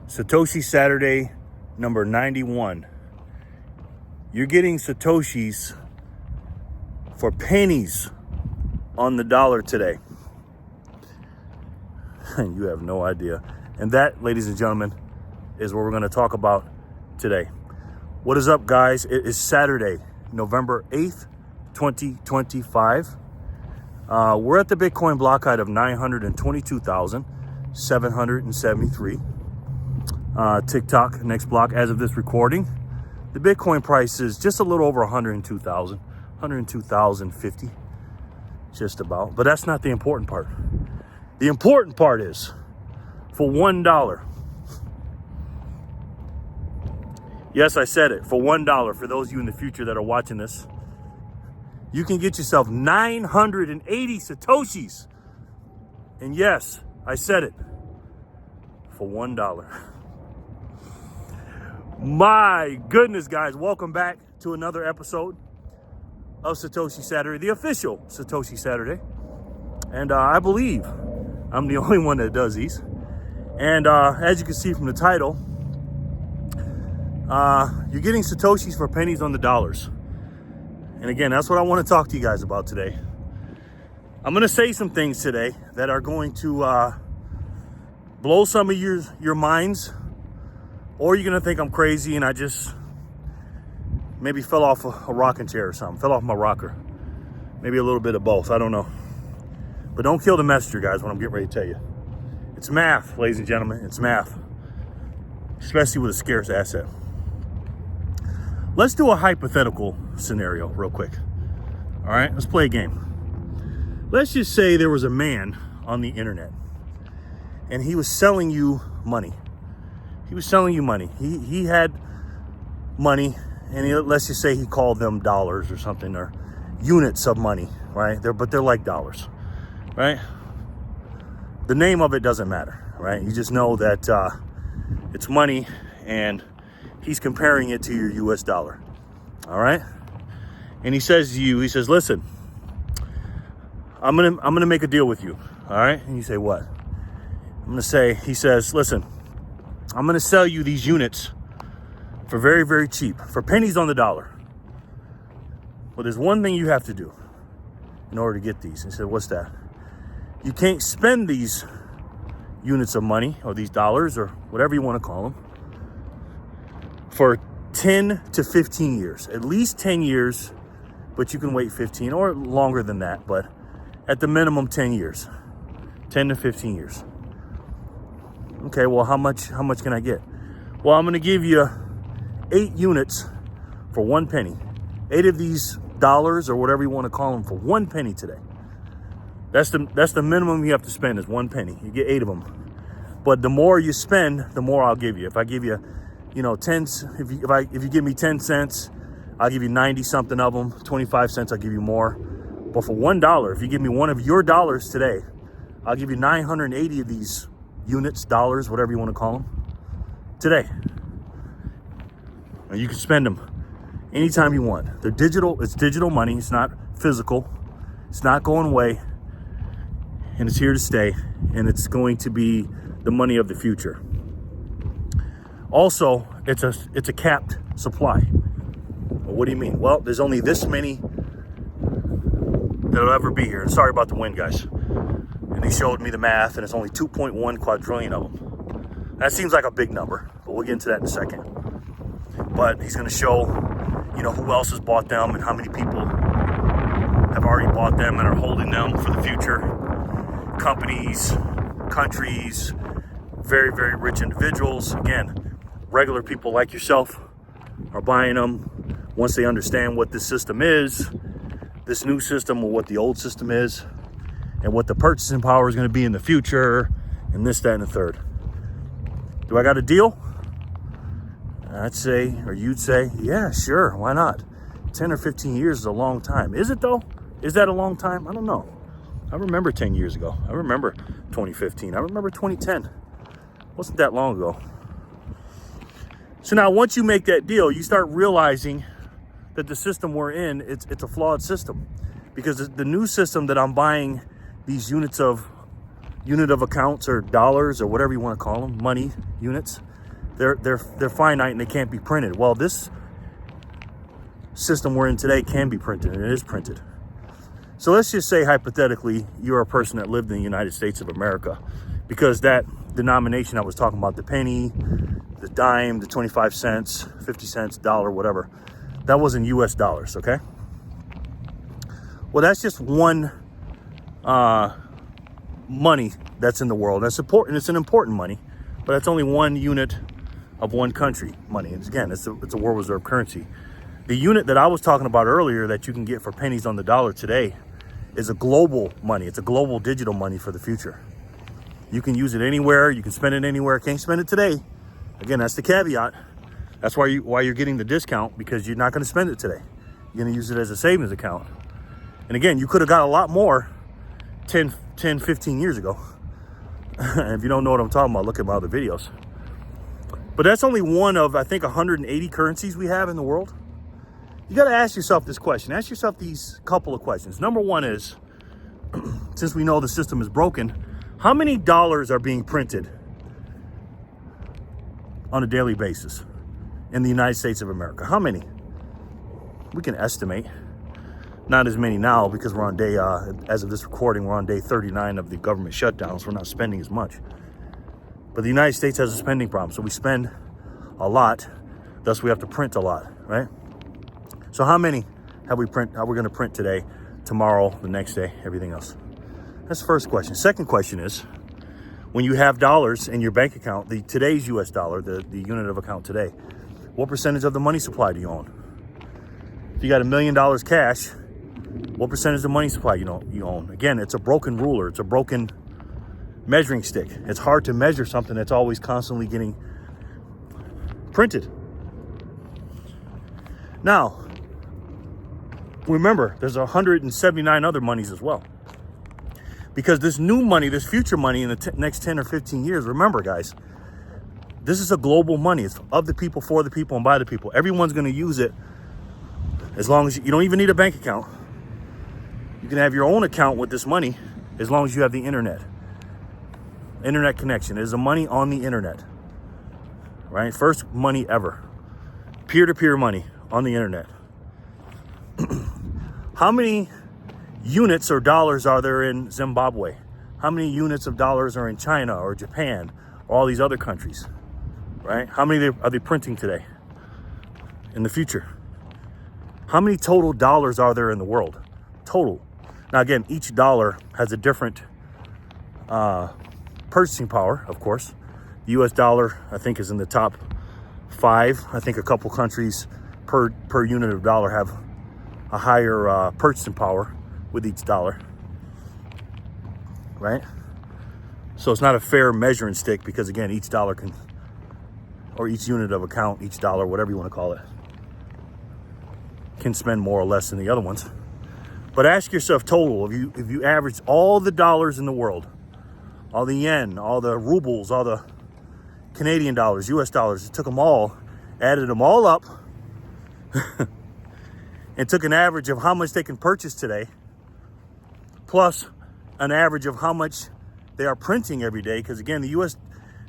Satoshi Saturday number 91. You're getting Satoshis for pennies on the dollar today. You have no idea. And that, ladies and gentlemen, is what we're going to talk about today. What is up, guys? It is Saturday, November 8th, 2025. We're at the Bitcoin block height of 922,773. TikTok, next block as of this recording. The Bitcoin price is just a little over 102,000, 102,050, just about. But that's not the important part. The important part is for $1. Yes, I said it. For $1, for those of you in the future that are watching this, you can get yourself 980 Satoshis. And yes, I said it. For $1. My goodness, guys, welcome back to another episode of Satoshi Saturday, the official Satoshi Saturday. And I believe I'm the only one that does these. And as you can see from the title, you're getting Satoshis for pennies on the dollars. And again, that's what I want to talk to you guys about today. I'm going to say some things today that are going to blow some of your minds. Or you're going to think I'm crazy and I just maybe fell off a rocking chair or something. Fell off my rocker. Maybe a little bit of both. I don't know. But don't kill the messenger, guys, what I'm getting ready to tell you. It's math, ladies and gentlemen. It's math. Especially with a scarce asset. Let's do a hypothetical scenario real quick. All right, let's play a game. Let's just say there was a man on the internet and he was selling you money. He was selling you money. He had money, and let's just say he called them dollars or something, or units of money, right? But they're like dollars, right? The name of it doesn't matter, right? You just know that it's money, and he's comparing it to your US dollar, all right? And he says to you, he says, listen, I'm gonna make a deal with you, all right? And you say, what? He says, listen, I'm going to sell you these units for very, very cheap, for pennies on the dollar. Well, there's one thing you have to do in order to get these. He said, what's that? You can't spend these units of money or these dollars or whatever you want to call them for 10 to 15 years, at least 10 years, but you can wait 15 or longer than that. But at the minimum, 10 years, 10 to 15 years. Okay, well, how much can I get? Well, I'm going to give you 8 units for 1 penny. 8 of these dollars or whatever you want to call them for 1 penny today. That's the minimum you have to spend is 1 penny. You get 8 of them. But the more you spend, the more I'll give you. If I give you, 10, if you give me 10 cents, I'll give you 90 something of them. 25 cents, I'll give you more. But for $1, if you give me one of your dollars today, I'll give you 980 of these units, dollars, whatever you want to call them, today. And you can spend them anytime you want. They're digital. It's digital money. It's not physical. It's not going away. And it's here to stay. And it's going to be the money of the future. Also, it's a capped supply. Well, what do you mean? Well, there's only this many that'll ever be here. Sorry about the wind, guys. And he showed me the math, and it's only 2.1 quadrillion of them. That seems like a big number, but we'll get into that in a second. But he's going to show, who else has bought them and how many people have already bought them and are holding them for the future. Companies, countries, very, very rich individuals. Again, regular people like yourself are buying them once they understand what this system is, this new system, or what the old system is, and what the purchasing power is going to be in the future, and this, that, and the third. Do I got a deal? I'd say, or you'd say, yeah, sure, why not? 10 or 15 years is a long time. Is it though? Is that a long time? I don't know. I remember 10 years ago. I remember 2015. I remember 2010. Wasn't that long ago. So now once you make that deal, you start realizing that the system we're in, it's a flawed system. Because the new system that I'm buying these unit of accounts or dollars or whatever you want to call them, money units, they're finite and they can't be printed. Well, this system we're in today can be printed, and it is printed. So let's just say hypothetically you're a person that lived in the United States of America, because that denomination I was talking about, the penny, the dime, the 25 cents, 50 cents, dollar, whatever, that was in US dollars, okay? Well, that's just one money that's in the world. That's important. It's an important money, but it's only one unit of one country money. And again, it's a world reserve currency. The unit that I was talking about earlier that you can get for pennies on the dollar today is a global money. It's a global digital money for the future. You can use it anywhere. You can spend it anywhere. Can't spend it today. Again, that's the caveat. That's why you're getting the discount, because you're not going to spend it today. You're going to use it as a savings account. And again, you could have got a lot more 10, 15 years ago. And if you don't know what I'm talking about, look at my other videos. But that's only one of, I think, 180 currencies we have in the world. You got to ask yourself this question. Ask yourself these couple of questions. Number one is, since we know the system is broken, how many dollars are being printed on a daily basis in the United States of America? How many? We can estimate. Not as many now, because we're on day, as of this recording, we're on day 39 of the government shutdown, so we're not spending as much. But the United States has a spending problem, so we spend a lot, thus we have to print a lot, right? So how many how we're going to print today, tomorrow, the next day, everything else? That's the first question. Second question is, when you have dollars in your bank account, today's US dollar, the unit of account today, what percentage of the money supply do you own? If you got $1 million cash, what percentage of the money supply you own? Again, it's a broken ruler. It's a broken measuring stick. It's hard to measure something that's always constantly getting printed. Now, remember, there's 179 other monies as well. Because this new money, this future money in the next 10 or 15 years, remember, guys, this is a global money. It's of the people, for the people, and by the people. Everyone's going to use it, as long as you don't even need a bank account. You can have your own account with this money as long as you have the internet connection. It is a money on the internet, right? First money ever. Peer-to-peer money on the internet. How many units or dollars are there in Zimbabwe? How many units of dollars are in China or Japan or all these other countries, right? How many are they printing today, in the future? How many total dollars are there in the world? Total. Now, again, each dollar has a different purchasing power, of course. The US dollar, I think, is in the top 5. I think a couple countries per unit of dollar have a higher purchasing power with each dollar, right? So it's not a fair measuring stick, because again, each dollar can, or each unit of account, each dollar, whatever you want to call it, can spend more or less than the other ones. But ask yourself total, if you average all the dollars in the world, all the yen, all the rubles, all the Canadian dollars, US dollars, took them all, added them all up, and took an average of how much they can purchase today, plus an average of how much they are printing every day. Because again, the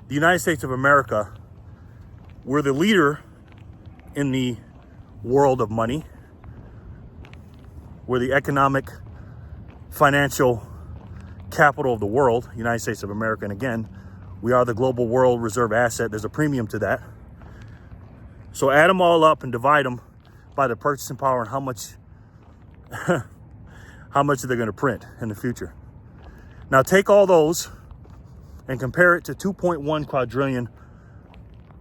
United States of America, we're the leader in the world of money. We're the economic, financial capital of the world, United States of America. And again, we are the global world reserve asset. There's a premium to that. So add them all up and divide them by the purchasing power and how much they're going to print in the future. Now take all those and compare it to 2.1 quadrillion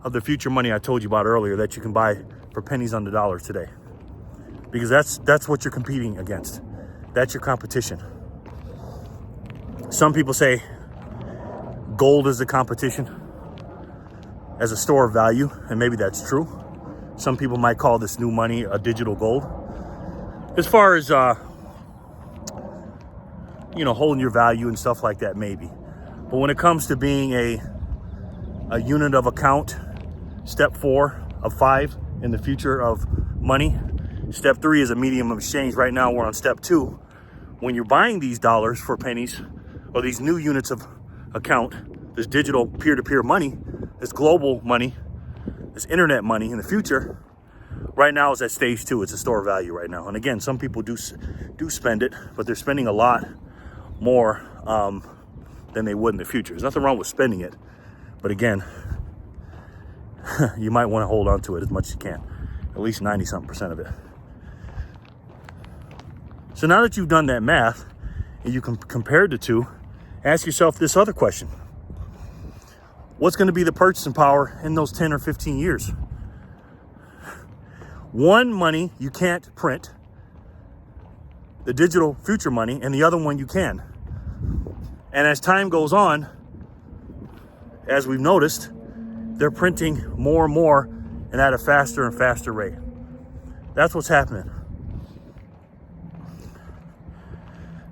of the future money I told you about earlier that you can buy for pennies on the dollar today. Because that's what you're competing against. That's your competition. Some people say gold is the competition as a store of value, and maybe that's true. Some people might call this new money a digital gold. As far as holding your value and stuff like that, maybe. But when it comes to being a unit of account, step 4 of 5 in the future of money, step 3 is a medium of exchange. Right now we're on step 2. When you're buying these dollars for pennies, or these new units of account, this digital peer-to-peer money, this global money, this internet money in the future, right now is at stage 2. It's a store of value right now. And again, some people do spend it, but they're spending a lot more than they would in the future. There's nothing wrong with spending it, but again, you might want to hold on to it as much as you can, at least 90-something% of it. So now that you've done that math and you can compare the two, ask yourself this other question. What's going to be the purchasing power in those 10 or 15 years? One money you can't print, the digital future money, and the other one you can. And as time goes on, as we've noticed, they're printing more and more and at a faster and faster rate. That's what's happening.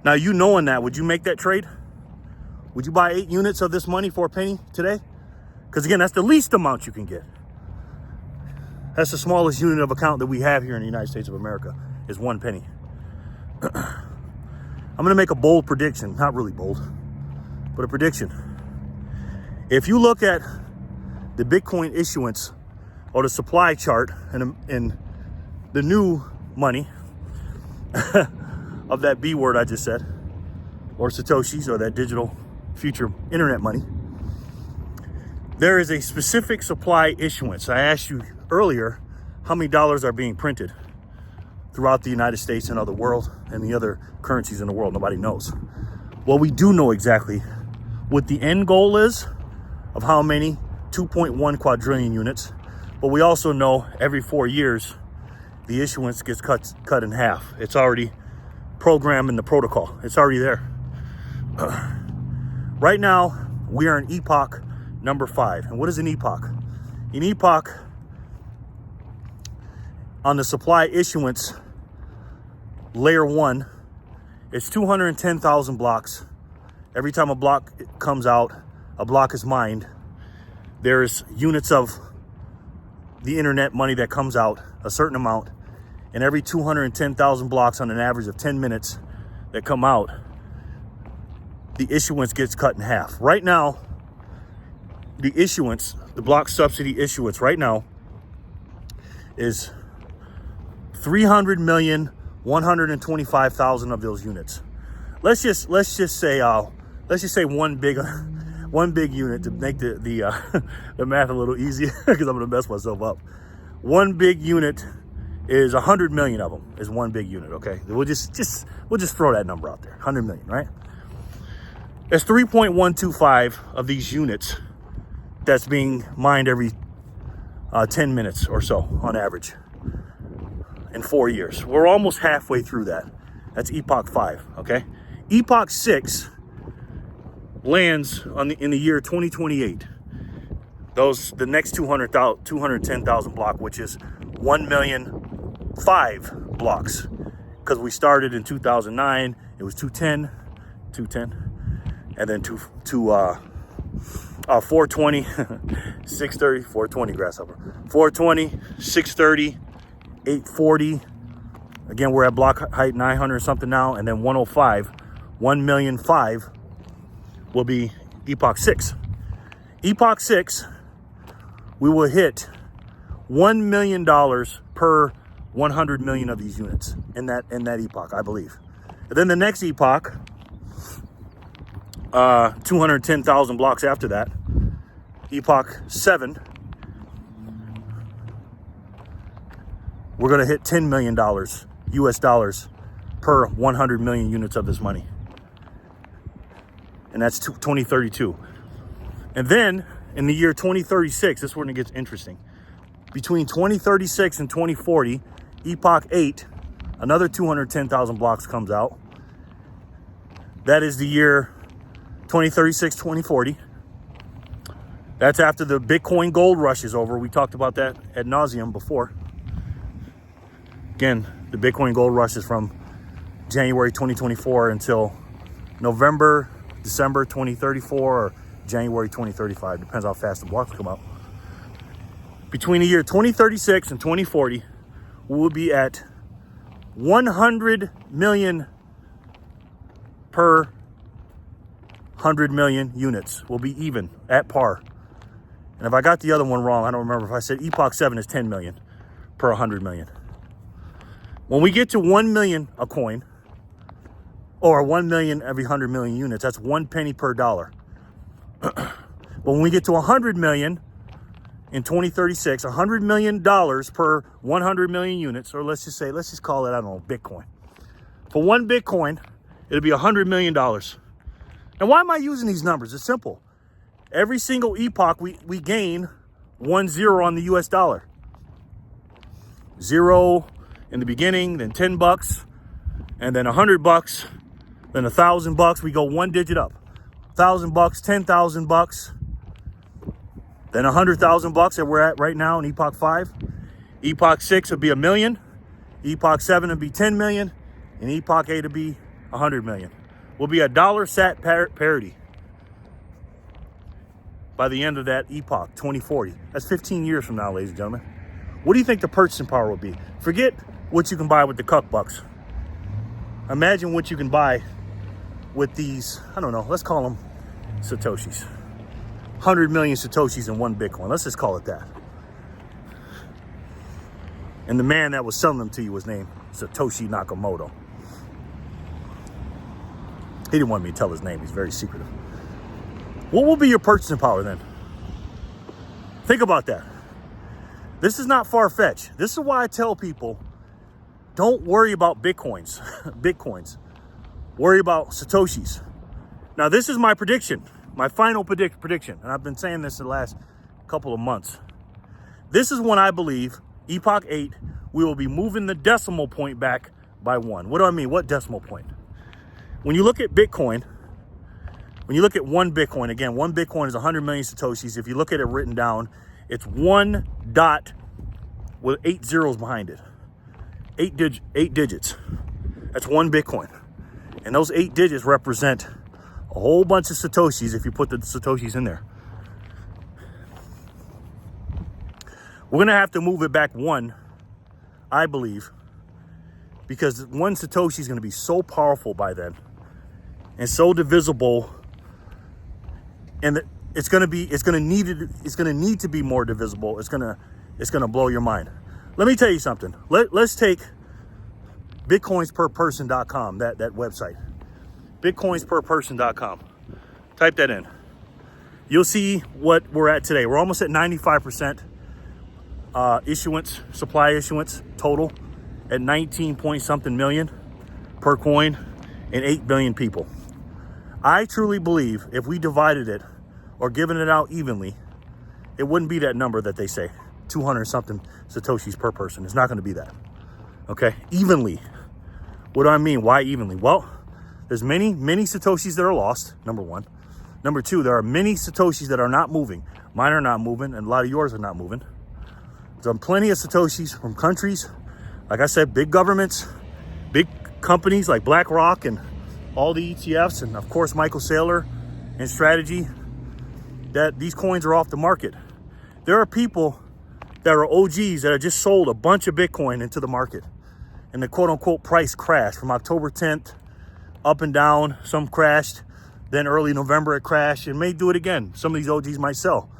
Now, you knowing that, would you make that trade? Would you buy 8 units of this money for a penny today? Because again, that's the least amount you can get. That's the smallest unit of account that we have here in the United States of America, is 1 penny. I'm going to make a bold prediction, not really bold, but a prediction. If you look at the Bitcoin issuance or the supply chart and the new money of that B word I just said, or Satoshis, or that digital future internet money, there is a specific supply issuance. I asked you earlier how many dollars are being printed throughout the United States and other world and the other currencies in the world. Nobody knows. Well, we do know exactly what the end goal is of how many 2.1 quadrillion units, but we also know every 4 years the issuance gets cut in half. It's already programmed in the protocol. It's already there. Right now, we are in epoch number 5. And what is an epoch? An epoch on the supply issuance layer 1 is 210,000 blocks. Every time a block comes out, a block is mined. There's units of the internet money that comes out, a certain amount, and every 210,000 blocks on an average of 10 minutes that come out, the issuance gets cut in half. Right now, the issuance, the block subsidy issuance right now is 300,125,000 of those units. Let's just say one big unit to make the math a little easier, because I'm gonna mess myself up. One big unit is 100 million of them is one big unit. Okay, we'll just throw that number out there, 100 million, right? There's 3.125 of these units that's being mined every 10 minutes or so on average in 4 years. We're almost halfway through that. That's epoch 5. Okay, epoch 6 lands in the year 2028. The next 210,000 block, which is 1,000,005 blocks, because we started in 2009. It was 210, and then 420, 630, 420 grasshopper, 420, 630, 840. Again, we're at block height 900 something now, and then 105, 1,000,005 will be epoch 6. Epoch 6, we will hit $1 million per 100 million of these units in that epoch, I believe. And then the next epoch, 210,000 blocks after that, epoch 7, we're going to hit $10 million US dollars per 100 million units of this money. And that's 2032. And then in the year 2036, this is when it gets interesting. Between 2036 and 2040, epoch 8, another 210,000 blocks comes out. That is the year 2036, 2040. That's after the Bitcoin gold rush is over. We talked about that ad nauseum before. Again, the Bitcoin gold rush is from January 2024 until December 2034 or January 2035. Depends how fast the blocks come out. Between the year 2036 and 2040, we will be at 100 million per 100 million units. We'll be even at par. And if I got the other one wrong, I don't remember if I said Epoch 7 is 10 million per 100 million. When we get to 1 million a coin, or 1 million every 100 million units, that's 1 penny per dollar. But when we get to 100 million in 2036, $100 million per 100 million units, or let's just call it, I don't know, Bitcoin. For one Bitcoin, it'll be $100 million. And why am I using these numbers? It's simple. Every single epoch, we gain 1 0 on the US dollar. 0 in the beginning, then $10, and then $100, then $1,000. We go one digit up. $1,000, $10,000, then $100,000 that we're at right now in Epoch 5. Epoch 6 would be $1 million. Epoch 7 would be 10 million. And Epoch 8 would be 100 million. We'll be a dollar sat parity by the end of that epoch, 2040. That's 15 years from now, ladies and gentlemen. What do you think the purchasing power will be? Forget what you can buy with the cuck bucks. Imagine what you can buy with these, I don't know, let's call them Satoshis. 100 million Satoshis in one Bitcoin. Let's just call it that. And the man that was selling them to you was named Satoshi Nakamoto. He didn't want me to tell his name. He's very secretive. What will be your purchasing power then? Think about that. This is not far-fetched. This is why I tell people, don't worry about Bitcoins. Bitcoins. Worry about Satoshis. Now, this is my prediction. My final prediction. And I've been saying this the last couple of months. This is when I believe, Epoch 8, we will be moving the decimal point back by 1. What do I mean? What decimal point? When you look at Bitcoin, when you look at one Bitcoin, again, one Bitcoin is 100 million Satoshis. If you look at it written down, it's one dot with 8 zeros behind it. 8 digits. That's one Bitcoin. And those 8 digits represent a whole bunch of Satoshis if you put the Satoshis in there. We're going to have to move it back 1, I believe, because one Satoshi is going to be so powerful by then and so divisible, and it's going to need to be more divisible. It's going to blow your mind. Let me tell you something. Let's take bitcoinsperperson.com, that website. bitcoinsperperson.com. Type that in. You'll see what we're at today. We're almost at 95% supply issuance total at 19 point something million per coin and 8 billion people. I truly believe if we divided it or given it out evenly, it wouldn't be that number that they say, 200 something Satoshis per person. It's not going to be that. Okay, evenly. What do I mean? Why evenly? Well, there's many Satoshis that are lost, number 1. Number 2, there are many Satoshis that are not moving. Mine are not moving, and a lot of yours are not moving. There's plenty of Satoshis from countries, like I said, big governments, big companies like BlackRock and all the ETFs, and of course Michael Saylor and Strategy, that these coins are off the market. There are people that are OGs that have just sold a bunch of Bitcoin into the market, and the quote-unquote price crashed from October 10th up and down. Some crashed, then early November it crashed, and may do it again. Some of these OGs might sell.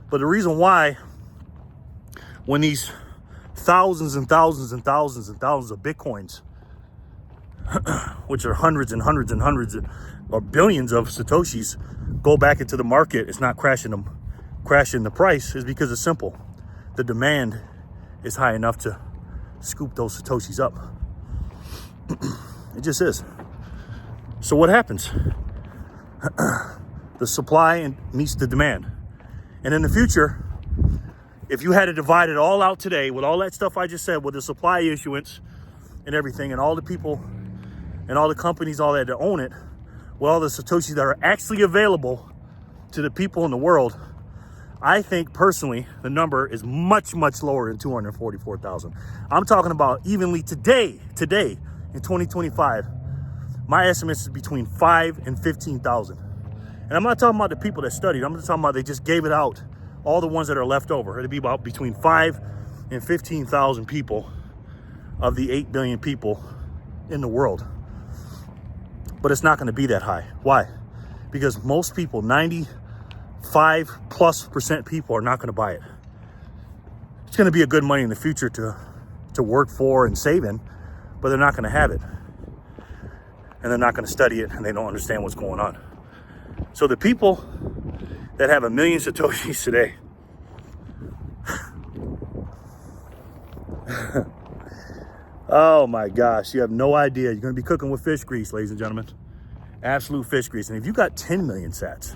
But the reason why, when these thousands and thousands and thousands and thousands of Bitcoins, which are hundreds and hundreds and hundreds or billions of Satoshis, go back into the market, it's not crashing the price, is because it's simple. The demand is high enough to scoop those Satoshis up. It just is. So what happens? The supply meets the demand. And in the future, if you had to divide it all out today with all that stuff I just said, with the supply issuance and everything, and all the people and all the companies, all that own it, with all the Satoshis that are actually available to the people in the world, I think personally the number is much, much lower than 244,000. I'm talking about evenly today in 2025, my estimate is between 5 and 15,000. And I'm not talking about the people that studied. I'm just talking about they just gave it out, all the ones that are left over. It'd be about between 5 and 15,000 people of the 8 billion people in the world. But it's not going to be that high. Why? Because most people, 90 5+% people are not going to buy it. It's going to be a good money in the future to work for and save in, but they're not going to have it. And they're not going to study it, and they don't understand what's going on. So the people that have 1 million Satoshis today, oh my gosh, you have no idea. You're going to be cooking with fish grease, ladies and gentlemen. Absolute fish grease. And if you got 10 million sats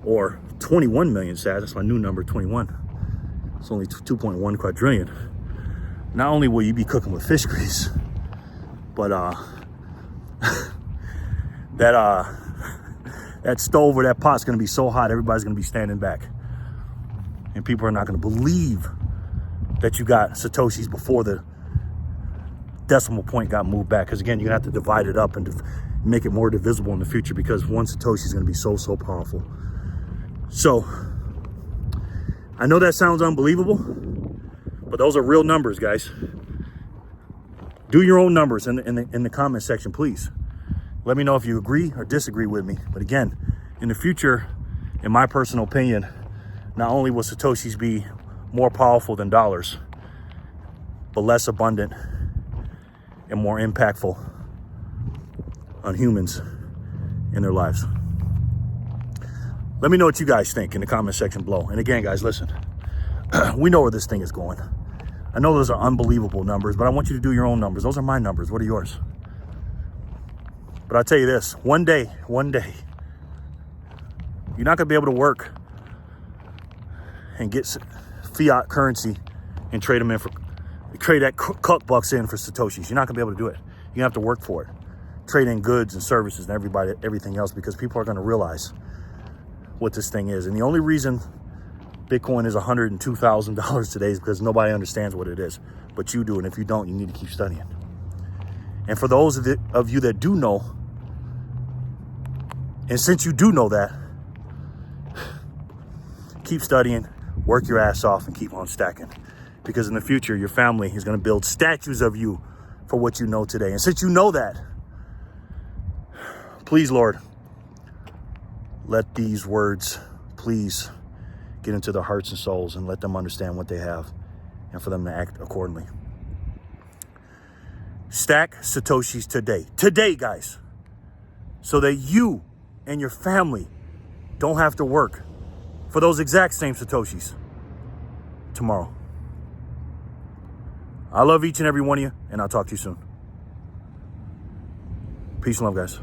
or 21 million sats, that's my new number, 21. It's only 2.1 quadrillion. Not only will you be cooking with fish grease, but that stove or that pot's going to be so hot, everybody's going to be standing back. And people are not going to believe that you got Satoshis before the decimal point got moved back. Because again, you're going to have to divide it up and make it more divisible in the future, because one Satoshi is going to be so powerful. So I know that sounds unbelievable, but those are real numbers, guys. Do your own numbers in the comment section, please. Let me know if you agree or disagree with me. But again, in the future, in my personal opinion, not only will Satoshis be more powerful than dollars, but less abundant and more impactful on humans in their lives. Let me know what you guys think in the comment section below. And again, guys, listen, we know where this thing is going. I know those are unbelievable numbers, but I want you to do your own numbers. Those are my numbers. What are yours? But I'll tell you this, one day, you're not gonna be able to work and get fiat currency and trade that cuck bucks in for Satoshis. You're not gonna be able to do it. You're gonna have to work for it. Trade in goods and services and everything else, because people are gonna realize what this thing is. And the only reason Bitcoin is $102,000 today is because nobody understands what it is, but you do. And if you don't, you need to keep studying. And for those of you that do know, and since you do know that, keep studying, work your ass off, and keep on stacking. Because in the future, your family is going to build statues of you for what you know today. And since you know that, please, Lord, let these words, please, get into their hearts and souls, and let them understand what they have, and for them to act accordingly. Stack Satoshis today, guys, so that you and your family don't have to work for those exact same Satoshis tomorrow. I love each and every one of you, and I'll talk to you soon. Peace and love, guys.